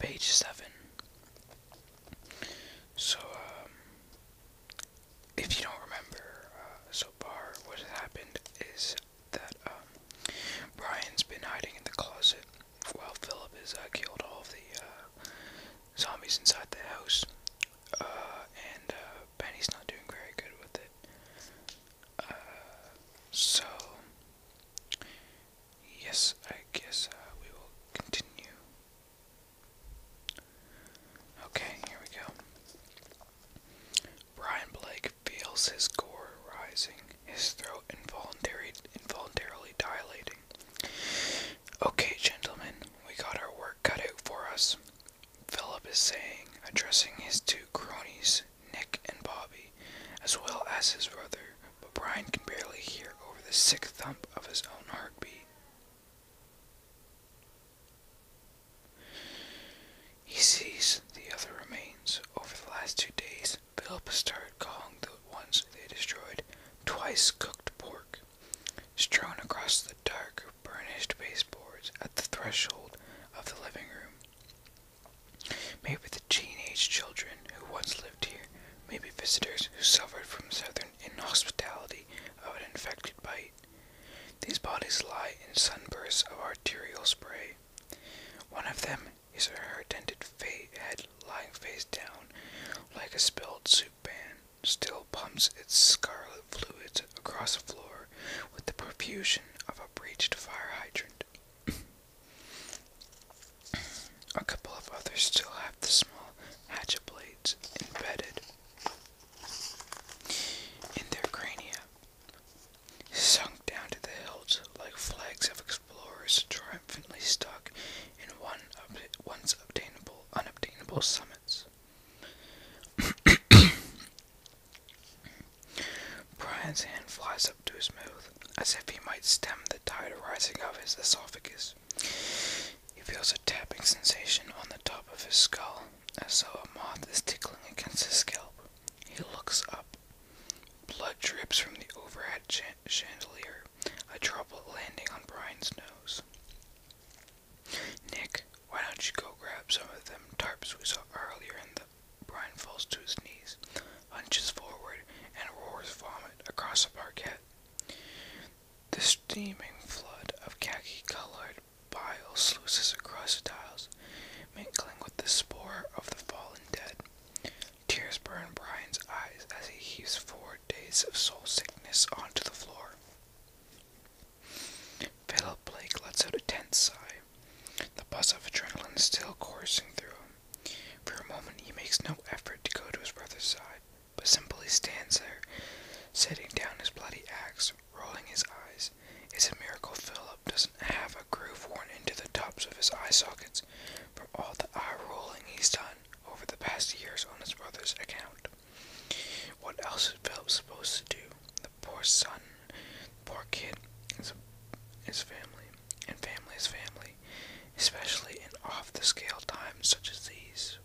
page 7. So, if you don't remember so far, what has happened is that Brian's been hiding in the closet while Philip has killed all of the zombies inside the house. And Benny's not doing very good with it. So, yes, I guess we will continue. Okay, here we go. Brian Blake feels his gore rising, his throat involuntarily dilating. Okay, gentlemen, we got our work cut out for us, Philip is saying, addressing his two cronies, Nick and Bobby, as well as his brother, but Brian can barely hear over the sick thump of his own heartbeat. He sees the other remains. Over the last 2 days, Philip has started calling the ones they destroyed twice cooked pork, strewn across the dark, burnished baseboards at the threshold of the living room. Maybe the teenage children who once lived here, maybe visitors who suffered from southern inhospitality of an infected bite. These bodies lie in sunbursts of arterial spray. One of them is her dented head lying face down, like a spilled soup pan, still pumps its scarlet fluids across the floor with the profusion of a breached fire hydrant. A couple of others still have the small hatchet blades embedded in their crania, sunk down to the hilt like flags of explorers triumphantly stuck in once unobtainable summits. Brian's hand flies up to his mouth, as if he might stem the tide rising of his esophagus. He feels a tapping sensation on the top of his skull, as though a moth is tickling against his scalp. He looks up. Blood drips from the overhead chandelier, a droplet landing on Brian's nose. Nick, why don't you go grab some of them tarps we saw earlier in the... Brian falls to his knees, hunches forward, and roars vomit across the parquet. The steaming flood of khaki-colored bile sluices across the tiles, mingling with the spore of the fallen dead. Tears burn Brian's eyes as he heaves 4 days of soul sickness onto the floor. Philip Blake lets out a tense sigh. The buzz of adrenaline is still coursing through him. For a moment he makes no effort to go to his brother's side, but simply stands there, setting down his bloody axe, rolling his eyes. It's a miracle Philip doesn't have a groove worn into the tops of his eye sockets from all the eye-rolling he's done over the past years on his brother's account. What else is Philip supposed to do? The poor son, the poor kid, his family, and family is family, especially in off-the-scale times such as these.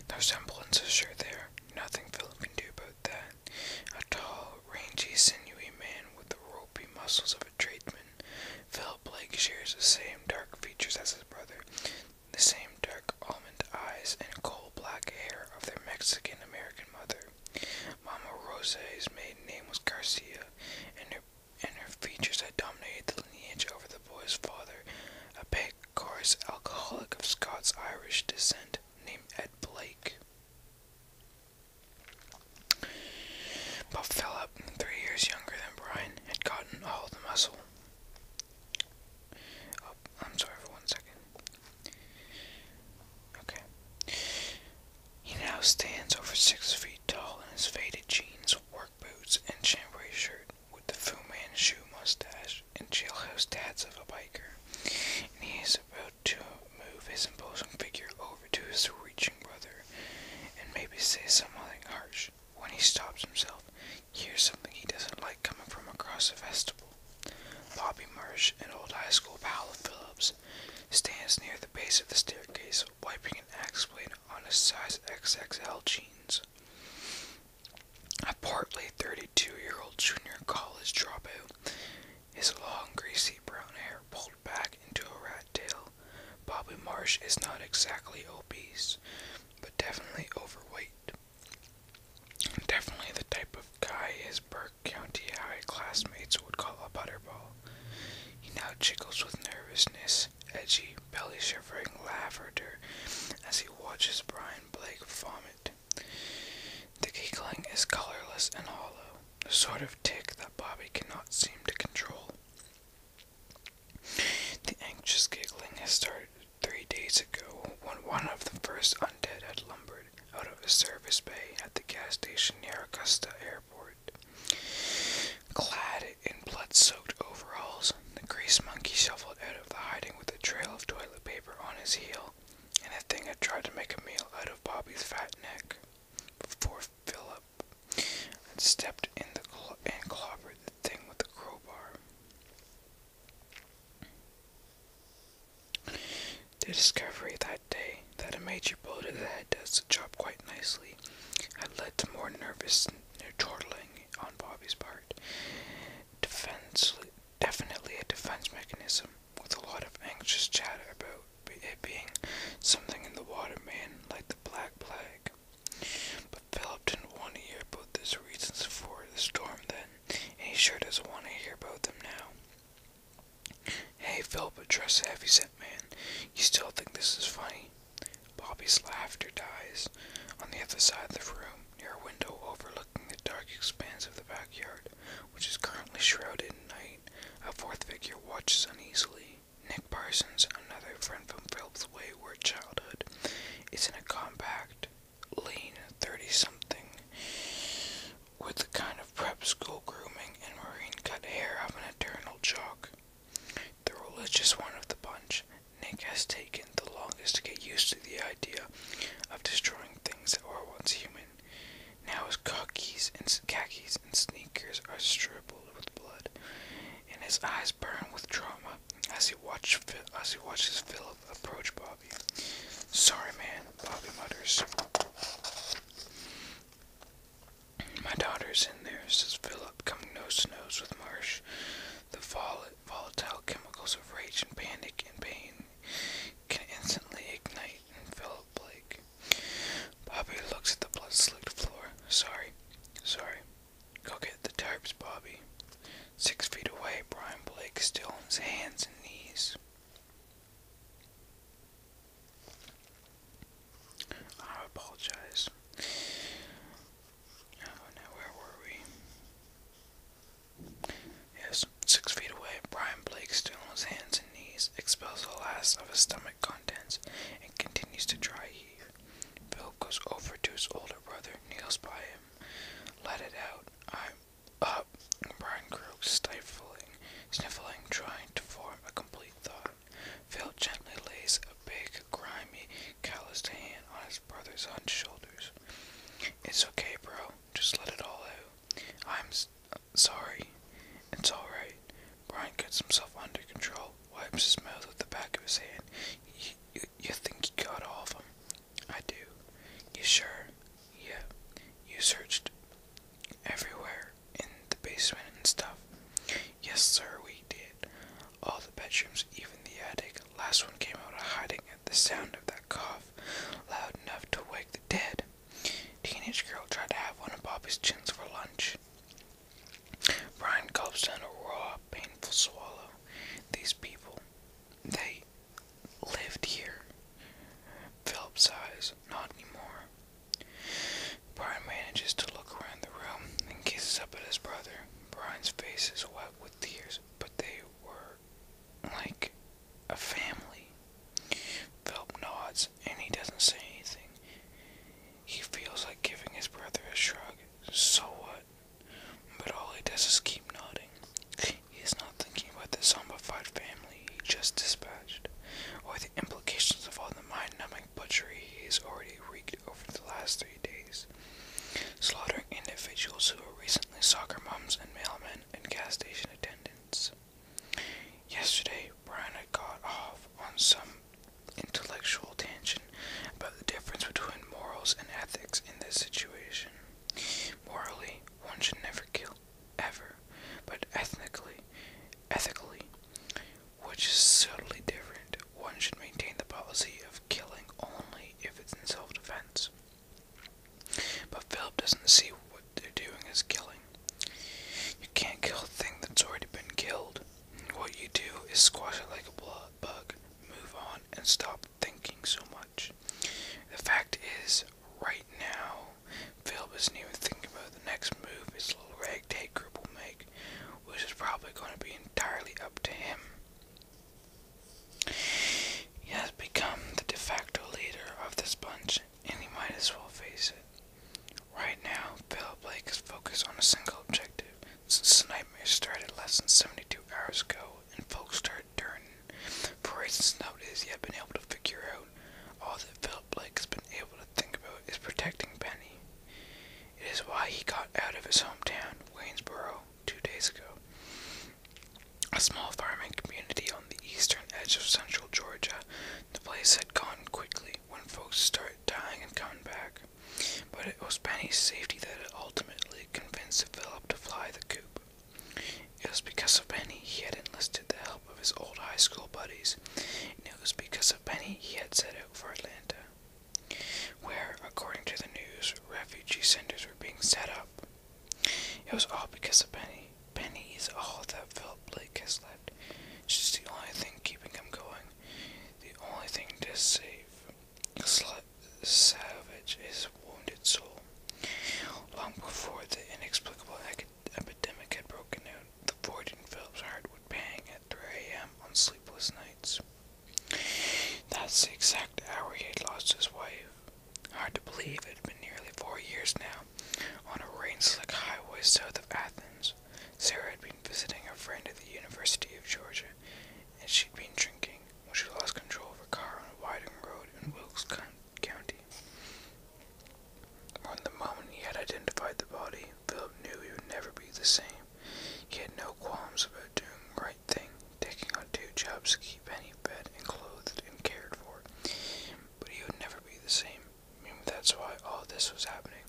The resemblance is sure there. Nothing Philip can do about that. A tall, rangy, sinewy man with the ropey muscles of a tradesman, Philip Blake shares the same dark features as his brother, the same dark almond eyes and coal-black hair of their Mexican-American mother. Mama Rose's maiden name was Garcia, and her features had dominated the lineage over the boy's father, a big, coarse alcoholic of Scots-Irish descent named Ed Blake. But Philip, 3 years younger than Brian, had gotten all the muscle. Oh, I'm sorry for 1 second. Okay. He now stands over 6 feet tall in his faded jeans, work boots, and chambray shirt, with the Fu Manchu mustache and jailhouse tats of a biker, and he is about to move his imposing figure over to his reaching brother, and maybe say something harsh, when he stops himself, hears something he doesn't like coming from across the vestibule. Bobby Marsh, an old high school pal of Philip's, stands near the base of the staircase, wiping an axe blade on his size XXL jeans. A portly 32-year-old junior college dropout, his long, greasy brown hair pulled back into a rat tail. Bobby Marsh Marsh is not exactly obese, but definitely overweight. Definitely the type of guy his Burke County High classmates would call a butterball. He now jiggles with nervousness, edgy, belly-shivering laughter as he watches Brian Blake vomit. The giggling is colorless and hollow, the sort of tick that Bobby cannot seem to control. The anxious giggling has started 3 days ago when one of the first undead had lumbered out of a service bay at the gas station near Augusta Airport. Clad in blood-soaked overalls, the grease monkey shuffled out of the hiding with a trail of toilet paper on his heel, and the thing had tried to make a meal out of Bobby's fat neck before Philip had stepped in and clobbered the thing with a crowbar. The discovery that day that a major blow to the head does the job quite nicely had led to more nervous chortling on Bobby's part. Definitely a defense mechanism, with a lot of anxious chatter about it being something in the water, man, like the Black Plague. But Philip didn't want to hear about those reasons for the storm then, and he sure doesn't want to hear about them now. Hey, Philip addressed the heavy-set man. You still think this is funny? Bobby's laughter dies. On the other side of the room, near a window overlooking the dark expanse of the backyard, which is currently shrouded in night, a fourth figure watches uneasily. Nick Parsons, another friend from Philip's wayward childhood, is in a compact, lean 30-something with the kind of prep school grooming and marine-cut hair of an eternal jock. The religious one of the bunch, Nick has taken the longest to get used to the idea of destroying things that were once human. Now his khakis and sneakers are stippled with blood, and his eyes burn with trauma as he watches Philip approach Bobby. Sorry, man, Bobby mutters. My daughter's in there, says Philip, coming nose to nose with Marsh. The volatile chemicals of rage and panic and pain can instantly ignite in Philip Blake. Bobby looks at the blood-slicked floor. Sorry. Go get the tarps, Bobby. 6 feet away, Brian Blake still on his hands and knees. I apologize. Now where were we? Yes, 6 feet away, Brian Blake still on his hands and knees, expels the last of his stomach contents, and continues to dry heave. Philip goes over to his older brother, kneels by him. Let it out. I'm up. Brian croaks, sniffling, trying to form a complete thought. Phil gently lays a big, grimy, calloused hand on his brother's hunched shoulders. It's okay, bro. Just let it all out. I'm sorry. It's alright. Brian gets himself under control, wipes his mouth with the back of his hand. You think you got all of them? I do. You sure? Yeah. You searched everywhere in the basement and stuff? Yes, sir, we did. All the bedrooms, even the attic. Last one came out of hiding at the sound of that cough, loud enough to wake the dead. Teenage girl tried to have one of Bobby's chins for lunch. Brian gulps down a raw, painful swallow. These people, they lived here. Philip sighs. Not anymore. Brian manages to look around the room and gazes up at his brother. Brian's face is wet with tears, but they were like a family. Philip nods. and stop thinking so much. The fact is, right now, Philip isn't even thinking about the next move his little ragtag group will make, which is probably going to be entirely up to him. He has become the de facto leader of this bunch, and he might as well face it. Right now, Philip Blake is focused on a single objective, since the nightmare started less than 72 hours ago, and folks started turning. For reasons noted, he had been able to figure out all that Philip Blake has been able to think about is protecting Penny. It is why he got out of his hometown, Waynesboro, 2 days ago. A small farming community on the eastern edge of central Georgia. The place had gone quickly when folks started dying and coming back. But it was Penny's safety that had ultimately convinced Philip to fly the coop. It was because of Penny he had enlisted the help of his old high school buddies, and it was because of Penny he had set out for Atlanta, where, according to the news, refugee centers were being set up. It was all because of Penny. Penny is all that Philip Blake has left. She's the only thing keeping him going, the only thing to save salvage his wounded soul. Long before the inexplicable epidemic had broken out, the void in Philip's heart would pang at 3 a.m. on sleepless nights. That's the exact hour he had lost his wife. Hard to believe it had been nearly 4 years now. On a rain-slick highway south of Athens, Sarah had been visiting a friend at the University of Georgia, and she'd been drinking when she lost control of her car on a winding road in Wilkes County. From the moment he had identified the body, Philip knew he would never be the same. He had no qualms about doing the right thing, taking on 2 jobs to keep Penny fed and clothed and cared for. But he would never be the same. Maybe that's why all this was happening.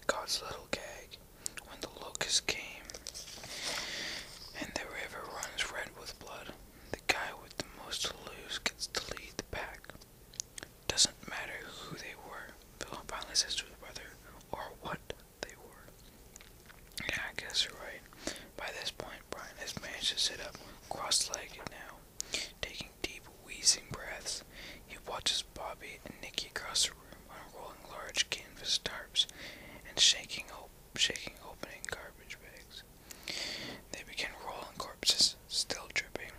God's little gag. When the locust came, and the river runs red with blood, the guy with the most to lose gets to lead the pack. Doesn't matter who they were, Philip finally says to his brother, or what they were. Yeah, I guess you're right. By this point, Brian has managed to sit up, cross-legged now, taking deep, wheezing breaths. He watches Bobby and Nikki across the room, unrolling large canvas tarps and shaking opening garbage bags. They begin rolling corpses, still dripping,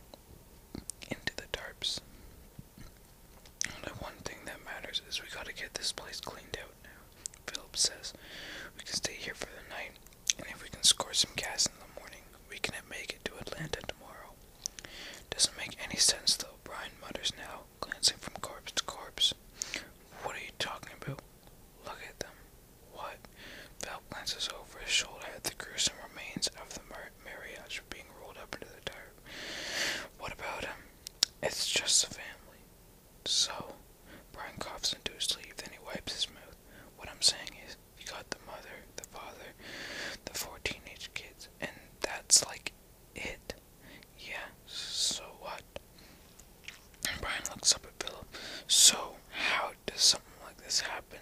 into the tarps. Only one thing that matters is we gotta get this place cleaned out now, Philip says. We can stay here for the night, and if we can score some gas in the morning, we can make it to Atlanta tomorrow. Doesn't make any sense though, Brian mutters now, glancing from corpse to corpse. What are you talking about? Look at them. What? Philip glances over his shoulder at the gruesome remains of the mariage being rolled up into the tarp. What about him? It's just a family. So, Brian coughs into his sleeve, then he wipes his mouth. What I'm saying is, you got the mother, the father, the 4 teenage kids, and that's like it. Yeah, so what? Brian looks up at Philip. So, how does something like this happen?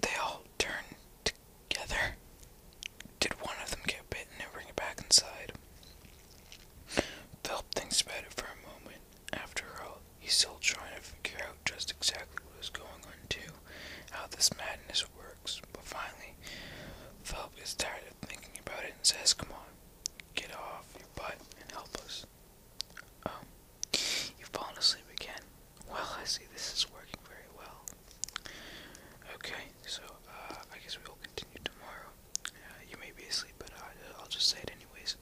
They all turn together. Did one of them get bitten and bring it back inside? Philip thinks about it for a moment. After all, he's still trying to figure out just exactly what is going on too, how this madness works. But finally, Philip gets tired of thinking about it and says, "Come on, get off your butt and help us." Oh, you've fallen asleep again. Well, I see this is working very well. Okay, so I guess we will continue tomorrow. You may be asleep, but I'll just say it anyways.